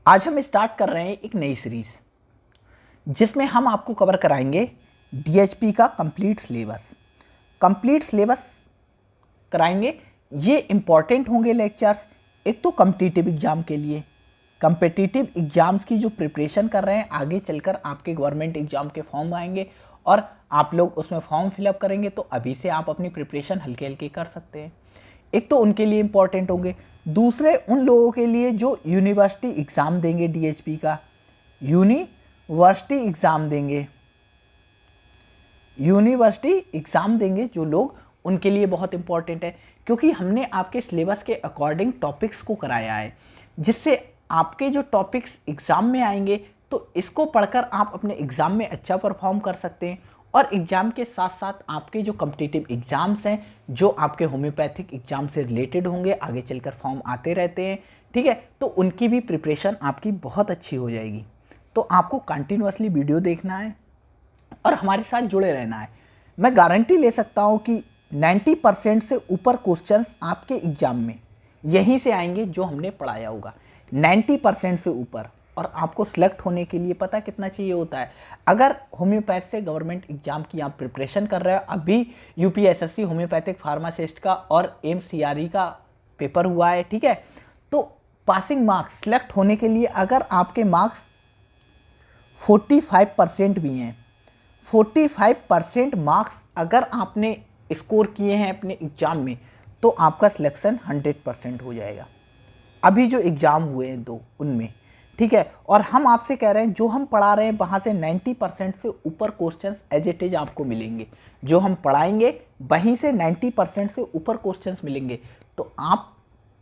आज हम स्टार्ट कर रहे हैं एक नई सीरीज जिसमें हम आपको कवर कराएंगे डीएचपी का कंप्लीट सिलेबस कराएंगे। ये इम्पॉर्टेंट होंगे लेक्चर्स। एक तो कॉम्पिटिटिव एग्जाम के लिए, कॉम्पिटिटिव एग्जाम्स की जो प्रिपरेशन कर रहे हैं, आगे चलकर आपके गवर्नमेंट एग्जाम के फॉर्म आएंगे और आप लोग उसमें फॉर्म फिलअप करेंगे तो अभी से आप अपनी प्रिपरेशन हल्के हल्के कर सकते हैं। एक तो उनके लिए इम्पॉर्टेंट होंगे, दूसरे उन लोगों के लिए जो यूनिवर्सिटी एग्ज़ाम देंगे, डीएचपी का यूनिवर्सिटी एग्ज़ाम देंगे जो लोग, उनके लिए बहुत इंपॉर्टेंट है क्योंकि हमने आपके सिलेबस के अकॉर्डिंग टॉपिक्स को कराया है, जिससे आपके जो टॉपिक्स एग्ज़ाम में आएंगे तो इसको पढ़कर आप अपने एग्ज़ाम में अच्छा परफॉर्म कर सकते हैं। और एग्ज़ाम के साथ साथ आपके जो कॉम्पिटिटिव एग्ज़ाम्स हैं जो आपके होम्योपैथिक एग्ज़ाम से रिलेटेड होंगे, आगे चलकर फॉर्म आते रहते हैं, ठीक है, तो उनकी भी प्रिपरेशन आपकी बहुत अच्छी हो जाएगी। तो आपको कंटिन्यूअसली वीडियो देखना है और हमारे साथ जुड़े रहना है। मैं गारंटी ले सकता हूँ कि 90% से ऊपर क्वेश्चंस आपके एग्ज़ाम में यहीं से आएंगे जो हमने पढ़ाया होगा, 90% से ऊपर। और आपको सिलेक्ट होने के लिए पता कितना चाहिए होता है, अगर होम्योपैथ से गवर्नमेंट एग्जाम की आप प्रिपरेशन कर रहे हो, अभी यूपीएसएससी होम्योपैथिक फार्मासिस्ट का और एमसीआरई का पेपर हुआ है, ठीक है, तो पासिंग मार्क्स सिलेक्ट होने के लिए अगर आपके मार्क्स 45% भी हैं, 45% मार्क्स अगर आपने स्कोर किए हैं अपने एग्जाम में तो आपका सिलेक्शन 100% हो जाएगा। अभी जो एग्ज़ाम हुए हैं दो उनमें, ठीक है, और हम आपसे कह रहे हैं जो हम पढ़ा रहे हैं वहाँ से 90% से ऊपर क्वेश्चंस एज इट इज आपको मिलेंगे। जो हम पढ़ाएंगे वहीं से 90% से ऊपर क्वेश्चंस मिलेंगे, तो आप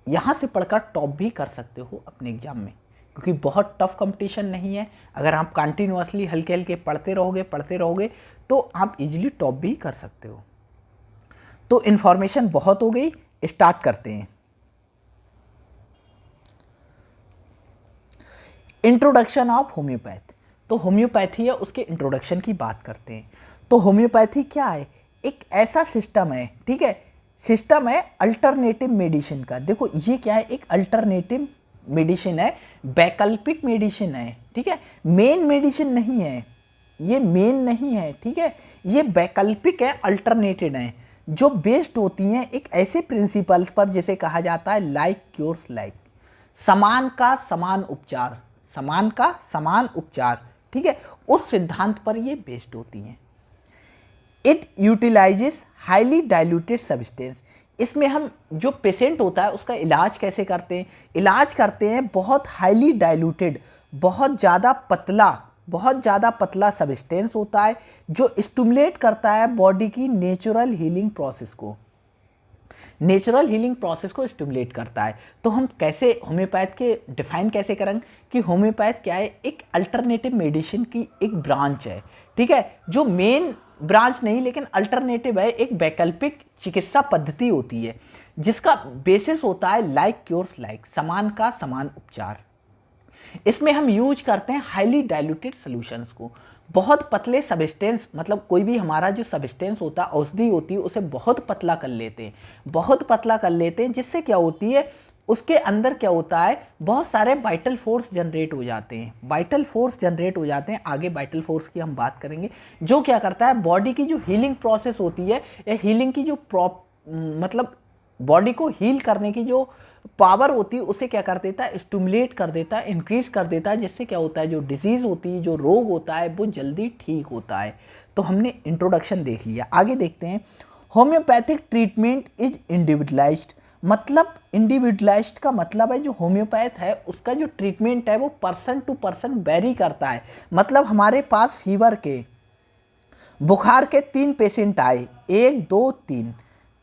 यहाँ से पढ़कर टॉप भी कर सकते हो अपने एग्जाम में, क्योंकि बहुत टफ कंपटीशन नहीं है। अगर आप कंटिन्यूअसली हल्के हल्के पढ़ते रहोगे तो आप इजीली टॉप भी कर सकते हो। तो इन्फॉर्मेशन बहुत हो गई, स्टार्ट करते हैं। Introduction of homeopath. तो होम्योपैथी है, उसके इंट्रोडक्शन की बात करते हैं। तो होम्योपैथी क्या है? एक ऐसा सिस्टम है, ठीक है, सिस्टम है अल्टरनेटिव मेडिसिन का। देखो ये क्या है, एक अल्टरनेटिव मेडिसिन है, वैकल्पिक मेडिसिन है, ठीक है, मेन मेडिसिन नहीं है, ये मेन नहीं है, ठीक है, ये वैकल्पिक है, अल्टरनेटेड है, जो बेस्ड होती हैं एक ऐसे प्रिंसिपल्स पर जिसे कहा जाता है लाइक क्योर्स लाइक, समान का समान उपचार, समान का समान उपचार, ठीक है, उस सिद्धांत पर ये बेस्ड होती हैं। It utilises highly diluted substance. इसमें हम जो पेशेंट होता है उसका इलाज कैसे करते हैं? इलाज करते हैं बहुत हाईली डाइल्यूटेड, बहुत ज़्यादा पतला सब्सटेंस होता है जो स्टिमुलेट करता है बॉडी की नेचुरल हीलिंग प्रोसेस को स्टिमुलेट करता है। तो हम कैसे होम्योपैथ के डिफाइन कैसे करेंगे कि होम्योपैथ क्या है? एक अल्टरनेटिव मेडिसिन की एक ब्रांच है, ठीक है, जो मेन ब्रांच नहीं लेकिन अल्टरनेटिव है, एक वैकल्पिक चिकित्सा पद्धति होती है जिसका बेसिस होता है लाइक क्योर्स लाइक, समान का समान उपचार। इसमें हम यूज करते हैं हाईली डाइल्यूटेड सॉल्यूशंस को, बहुत पतले सब्सटेंस, मतलब कोई भी हमारा जो सब्सटेंस होता है, औषधि होती है, उसे बहुत पतला कर लेते हैं, जिससे क्या होती है, उसके अंदर क्या होता है, बहुत सारे वाइटल फोर्स जनरेट हो जाते हैं, आगे वाइटल फोर्स की हम बात करेंगे, जो क्या करता है, बॉडी की जो हीलिंग प्रोसेस होती है या हीलिंग की जो मतलब बॉडी को हील करने की जो पावर होती है उसे क्या कर देता है, स्टिमुलेट कर देता है, इंक्रीज कर देता है, जिससे क्या होता है, जो डिजीज होती है, जो रोग होता है, वो जल्दी ठीक होता है। तो हमने इंट्रोडक्शन देख लिया, आगे देखते हैं। Homeopathic treatment is individualised. मतलब इंडिविजुअलाइज्ड का मतलब है जो होम्योपैथ है उसका जो ट्रीटमेंट है वो पर्सन टू पर्सन वेरी करता है। मतलब हमारे पास फीवर के, बुखार के 3 पेशेंट आए, 1 2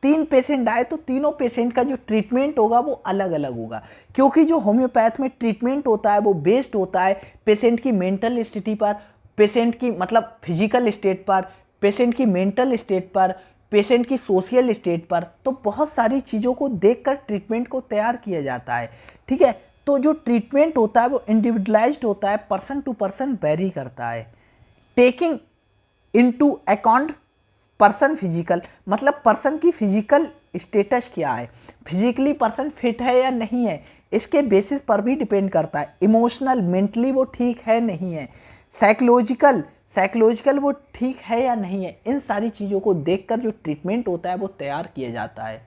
3 पेशेंट आए तो तीनों पेशेंट का जो ट्रीटमेंट होगा वो अलग अलग होगा, क्योंकि जो होम्योपैथ में ट्रीटमेंट होता है वो बेस्ड होता है पेशेंट की मेंटल स्थिति पर, पेशेंट की मतलब फिजिकल स्टेट पर, पेशेंट की मेंटल स्टेट पर, पेशेंट की सोशल स्टेट पर। तो बहुत सारी चीज़ों को देखकर ट्रीटमेंट को तैयार किया जाता है, ठीक है। तो जो ट्रीटमेंट होता है वो इंडिविजुअलाइज्ड होता है, पर्सन टू पर्सन वेरी करता है। Taking into account person physical, मतलब पर्सन की फिजिकल स्टेटस क्या है, फिजिकली पर्सन फिट है या नहीं है, इसके बेसिस पर भी डिपेंड करता है। इमोशनल, मेंटली वो ठीक है नहीं है, साइकोलॉजिकल वो ठीक है या नहीं है, इन सारी चीज़ों को देखकर जो ट्रीटमेंट होता है वो तैयार किया जाता है।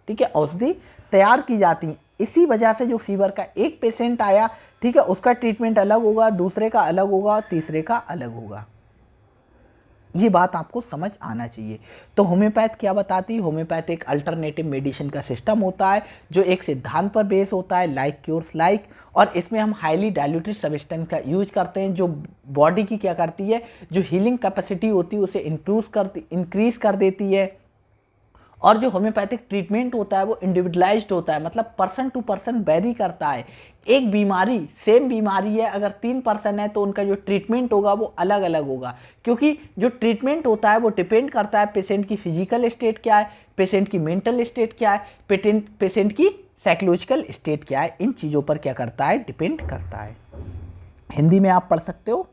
ठीक है, औषधि तैयार की जाती है। इसी वजह से जो फीवर का एक पेशेंट आया, ठीक है, उसका ट्रीटमेंट अलग होगा, दूसरे का अलग होगा, तीसरे का अलग होगा। ये बात आपको समझ आना चाहिए। तो होम्योपैथ क्या बताती है? होम्योपैथ एक अल्टरनेटिव मेडिसिन का सिस्टम होता है जो एक सिद्धांत पर बेस होता है, लाइक क्योर्स लाइक, और इसमें हम हाईली डाइल्यूटेड सब्सटेंस का यूज करते हैं जो बॉडी की क्या करती है, जो हीलिंग कैपेसिटी होती है उसे इंक्रीज कर देती है। और जो होम्योपैथिक ट्रीटमेंट होता है वो इंडिविजुअलाइज्ड होता है, मतलब पर्सन टू पर्सन वेरी करता है। एक बीमारी, सेम बीमारी है, अगर 3 पर्सन है तो उनका जो ट्रीटमेंट होगा वो अलग अलग होगा, क्योंकि जो ट्रीटमेंट होता है वो डिपेंड करता है पेशेंट की फिजिकल स्टेट क्या है, पेशेंट की मेंटल स्टेट क्या है, पेशेंट की साइकोलॉजिकल स्टेट क्या है, इन चीज़ों पर क्या करता है, डिपेंड करता है। हिंदी में आप पढ़ सकते हो।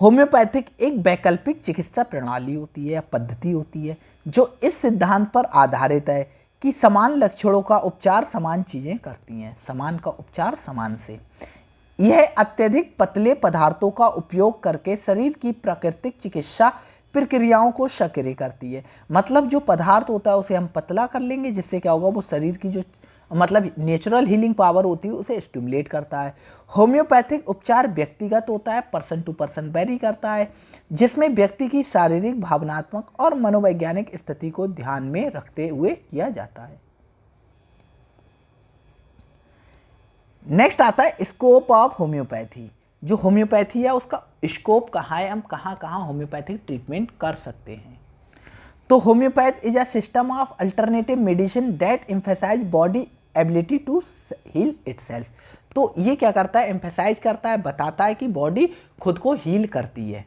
होम्योपैथिक एक वैकल्पिक चिकित्सा प्रणाली होती है या पद्धति होती है जो इस सिद्धांत पर आधारित है कि समान लक्षणों का उपचार समान चीज़ें करती हैं, समान का उपचार समान से। यह अत्यधिक पतले पदार्थों का उपयोग करके शरीर की प्राकृतिक चिकित्सा प्रक्रियाओं को सक्रिय करती है। मतलब जो पदार्थ होता है उसे हम पतला कर लेंगे, जिससे क्या होगा, वो शरीर की जो मतलब नेचुरल हीलिंग पावर होती है उसे स्टिमुलेट करता है। होम्योपैथिक उपचार व्यक्तिगत होता है, पर्सन टू पर्सन वेरी करता है, जिसमें व्यक्ति की शारीरिक, भावनात्मक और मनोवैज्ञानिक स्थिति को ध्यान में रखते हुए किया जाता है। नेक्स्ट आता है स्कोप ऑफ होम्योपैथी। जो होम्योपैथी है उसका स्कोप कहाँ है, हम कहाँ कहाँ होम्योपैथिक ट्रीटमेंट कर सकते हैं। तो homeopath is a system of alternative medicine that emphasise body ability to heal itself. तो ये क्या करता है, एम्फसाइज करता है, बताता है कि बॉडी खुद को हील करती है।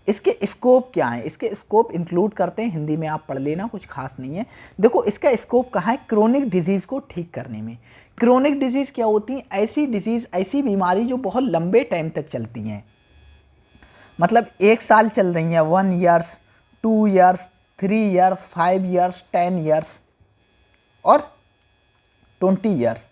इसके स्कोप क्या है, इसके स्कोप इंक्लूड करते हैं, हिंदी में आप पढ़ लेना, कुछ खास नहीं है। देखो इसका स्कोप कहाँ है, क्रोनिक डिजीज़ को ठीक करने में। क्रोनिक डिजीज़ क्या होती हैं, ऐसी डिजीज़, ऐसी बीमारी जो बहुत लंबे टाइम तक चलती हैं, मतलब 1 साल चल रही हैं, 1 years, 2 years, 3 years, 5 years, 10 years और 20 ईयर्स।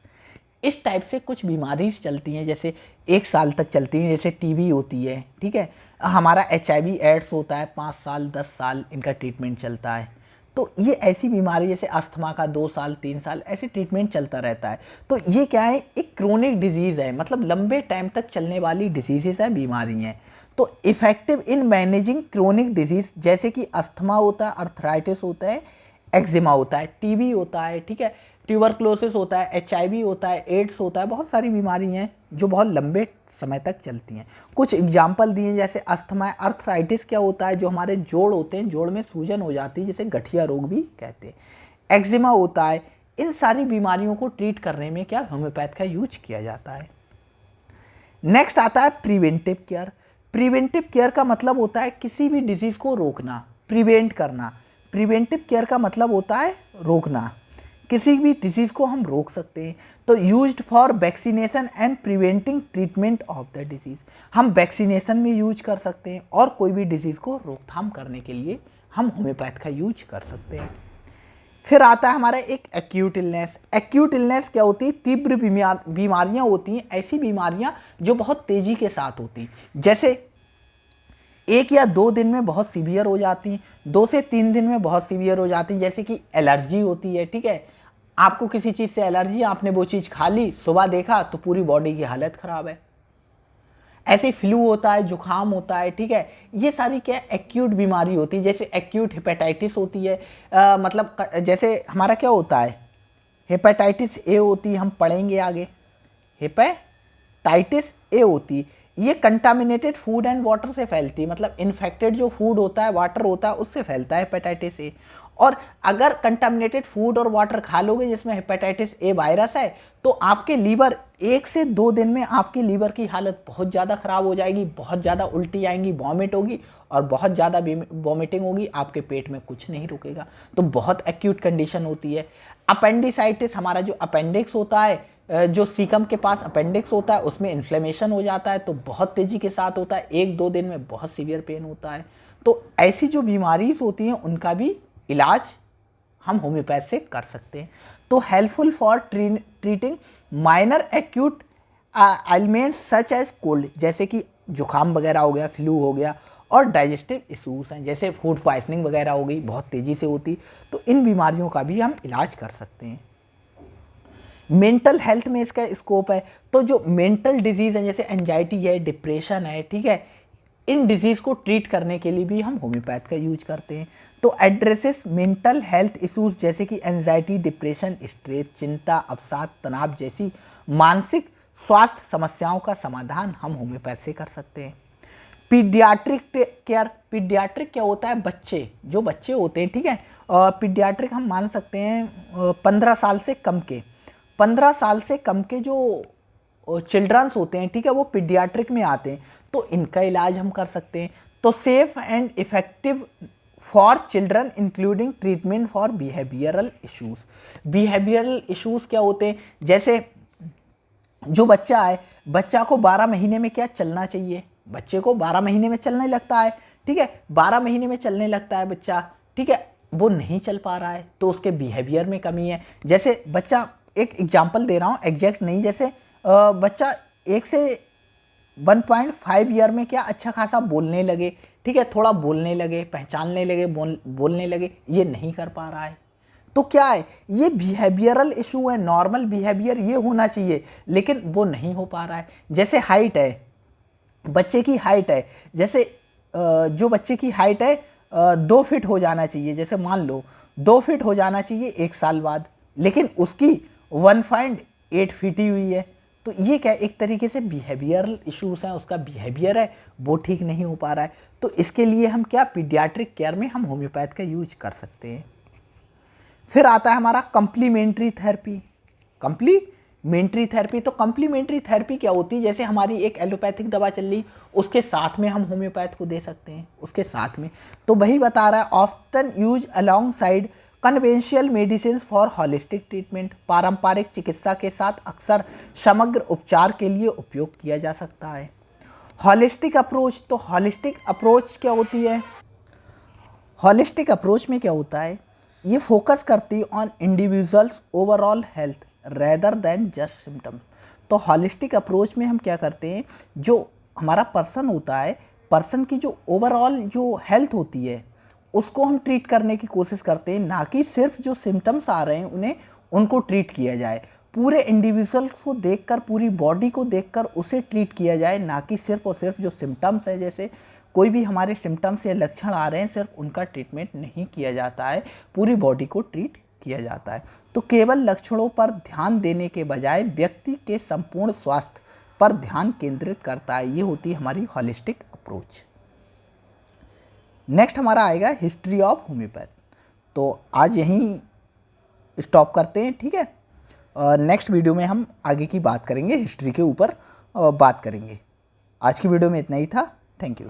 इस टाइप से कुछ बीमारी चलती हैं, जैसे 1 साल तक चलती हैं, जैसे टीबी होती है, ठीक है, हमारा HIV एड्स होता है, 5 साल 10 साल इनका ट्रीटमेंट चलता है। तो ये ऐसी बीमारी, जैसे अस्थमा का 2 साल 3 साल ऐसे ट्रीटमेंट चलता रहता है। तो ये क्या है, एक क्रोनिक डिजीज़ है, मतलब लंबे टाइम तक चलने वाली डिजीज़ है, बीमारी हैं। तो effective in managing chronic disease, जैसे कि अस्थमा होता है, अर्थराइटिस होता है, एक्जिमा होता है, टीबी होता है, ठीक है, ट्यूबरक्लोसिस होता है, HIV होता है, एड्स होता है, बहुत सारी बीमारी हैं जो बहुत लंबे समय तक चलती हैं। कुछ एग्जाम्पल दिए, जैसे अस्थमा, अर्थराइटिस क्या होता है, जो हमारे जोड़ होते हैं, जोड़ में सूजन हो जाती है, जिसे गठिया रोग भी कहते हैं। एक्जिमा होता है। इन सारी बीमारियों को ट्रीट करने में क्या होम्योपैथ का यूज किया जाता है। नेक्स्ट आता है प्रिवेंटिव केयर। प्रिवेंटिव केयर का मतलब होता है किसी भी डिजीज़ को रोकना, प्रिवेंट करना। प्रिवेंटिव केयर का मतलब होता है रोकना, किसी भी डिजीज़ को हम रोक सकते हैं। तो used for vaccination and preventing treatment of the disease, हम वैक्सीनेशन में यूज कर सकते हैं और कोई भी डिजीज़ को रोकथाम करने के लिए हम होम्योपैथ का यूज कर सकते हैं। फिर आता है हमारा एक एक्यूट इलनेस। एक्यूट इलनेस क्या होती है, तीव्र बीमारियां होती हैं, ऐसी बीमारियां जो बहुत तेज़ी के साथ होती हैं, जैसे 1 या 2 दिन में बहुत सीवियर हो जाती हैं, 2 से 3 दिन में बहुत सीवियर हो जाती हैं। जैसे कि एलर्जी होती है, ठीक है, आपको किसी चीज़ से एलर्जी, आपने वो चीज़ खा ली, सुबह देखा तो पूरी बॉडी की हालत ख़राब है। ऐसे फ्लू होता है, जुकाम होता है, ठीक है, ये सारी क्या एक्यूट बीमारी होती है। जैसे एक्यूट हेपेटाइटिस होती है, मतलब जैसे हमारा क्या होता है, हेपेटाइटिस ए होती है, हम पढ़ेंगे आगे, हेपेटाइटिस ए होती है, ये कंटामिनेटेड फूड एंड वाटर से फैलती है, मतलब इन्फेक्टेड जो फूड होता है, वाटर होता है, उससे फैलता है हेपेटाइटिस ए। और अगर कंटामिनेटेड फूड और वाटर खा लोगे जिसमें हेपेटाइटिस ए वायरस है, तो आपके लीवर 1 से 2 दिन में आपकी लीवर की हालत बहुत ज़्यादा ख़राब हो जाएगी, बहुत ज़्यादा उल्टी आएंगी, वॉमिट होगी और बहुत ज़्यादा वॉमिटिंग होगी, आपके पेट में कुछ नहीं रुकेगा। तो बहुत एक्यूट कंडीशन होती है। अपेंडिसाइटिस, हमारा जो अपेंडिक्स होता है, जो सीकम के पास अपेंडिक्स होता है, उसमें इन्फ्लेमेशन हो जाता है, तो बहुत तेज़ी के साथ होता है, 1-2 दिन में बहुत सीवियर पेन होता है। तो ऐसी जो बीमारीज होती हैं उनका भी इलाज हम होम्योपैथ से कर सकते हैं। तो helpful for treating minor acute ailments such as cold, जैसे कि जुकाम वगैरह हो गया, फ्लू हो गया, और डाइजेस्टिव इशूज़ हैं जैसे फूड पॉइजनिंग वगैरह हो गई, बहुत तेज़ी से होती, तो इन बीमारियों का भी हम इलाज कर सकते हैं। मेंटल हेल्थ में इसका स्कोप है, तो जो मेंटल डिजीज़ हैं जैसे एंजाइटी है, डिप्रेशन है, ठीक है, इन डिजीज़ को ट्रीट करने के लिए भी हम होम्योपैथ का यूज करते हैं। तो एड्रेसेस मेंटल हेल्थ इश्यूज जैसे कि एंजाइटी, डिप्रेशन, स्ट्रेस, चिंता, अवसाद, तनाव जैसी मानसिक स्वास्थ्य समस्याओं का समाधान हम होम्योपैथ से कर सकते हैं। पीडियाट्रिक केयर, पीडियाट्रिक क्या होता है, बच्चे, जो बच्चे होते हैं, ठीक है, पीडियाट्रिक हम मान सकते हैं 15 साल से कम के, 15 साल से कम के जो चिल्ड्रंस होते हैं, ठीक है, वो पीडियाट्रिक में आते हैं, तो इनका इलाज हम कर सकते हैं। तो safe and effective for children including treatment for behavioural issues. Behavioural issues क्या होते हैं, जैसे जो बच्चा है, बच्चा को 12 महीने में क्या चलना चाहिए, बच्चे को 12 महीने में चलने लगता है, ठीक है, 12 महीने में चलने लगता है बच्चा, ठीक है, वो नहीं चल पा रहा है तो उसके बिहेवियर में कमी है। जैसे बच्चा, एक एग्जांपल दे रहा हूँ, एग्जैक्ट नहीं, जैसे बच्चा 1 से 1.5 ईयर में क्या अच्छा खासा बोलने लगे, ठीक है, थोड़ा बोलने लगे, पहचानने लगे, बोलने लगे, ये नहीं कर पा रहा है, तो क्या है, ये बिहेवियरल इशू है। नॉर्मल बिहेवियर ये होना चाहिए लेकिन वो नहीं हो पा रहा है। जैसे हाइट है, बच्चे की हाइट है, जैसे जो बच्चे की हाइट है 2 फीट हो जाना चाहिए, जैसे मान लो 2 फीट हो जाना चाहिए 1 साल बाद, लेकिन उसकी 1.8 फीट ही हुई है, तो ये क्या, एक तरीके से बिहेवियरल इश्यूज हैं, उसका बिहेवियर है वो ठीक नहीं हो पा रहा है। तो इसके लिए हम क्या, पीडियाट्रिक केयर में हम होम्योपैथ का यूज कर सकते हैं। फिर आता है हमारा कंप्लीमेंट्री थेरेपी। कंप्लीमेंट्री थेरेपी, तो कंप्लीमेंट्री थेरेपी क्या होती है, जैसे हमारी एक एलोपैथिक दवा चल रही, उसके साथ में हम होम्योपैथ को दे सकते हैं, उसके साथ में। तो वही बता रहा है, often use along side conventional medicine for holistic treatment, पारंपरिक चिकित्सा के साथ अक्सर समग्र उपचार के लिए उपयोग किया जा सकता है। हॉलिस्टिक अप्रोच, तो हॉलिस्टिक अप्रोच क्या होती है, हॉलिस्टिक अप्रोच में क्या होता है, ये फोकस करती है on individuals overall health rather than just symptoms. तो हॉलिस्टिक अप्रोच में हम क्या करते हैं, जो हमारा पर्सन होता है, पर्सन की जो ओवरऑल जो हेल्थ होती है उसको हम ट्रीट करने की कोशिश करते हैं, ना कि सिर्फ जो सिम्टम्स आ रहे हैं उनको ट्रीट किया जाए। पूरे इंडिविजुअल को देखकर, पूरी बॉडी को देखकर उसे ट्रीट किया जाए, ना कि सिर्फ और सिर्फ जो सिम्टम्स है, जैसे कोई भी हमारे सिम्टम्स या लक्षण आ रहे हैं सिर्फ उनका ट्रीटमेंट नहीं किया जाता है, पूरी बॉडी को ट्रीट किया जाता है। तो केवल लक्षणों पर ध्यान देने के बजाय व्यक्ति के संपूर्ण स्वास्थ्य पर ध्यान केंद्रित करता है, ये होती है हमारी हॉलिस्टिक अप्रोच। नेक्स्ट हमारा आएगा हिस्ट्री ऑफ होम्योपैथ। तो आज यहीं स्टॉप करते हैं, ठीक है, नेक्स्ट वीडियो में हम आगे की बात करेंगे, हिस्ट्री के ऊपर बात करेंगे। आज की वीडियो में इतना ही था, थैंक यू।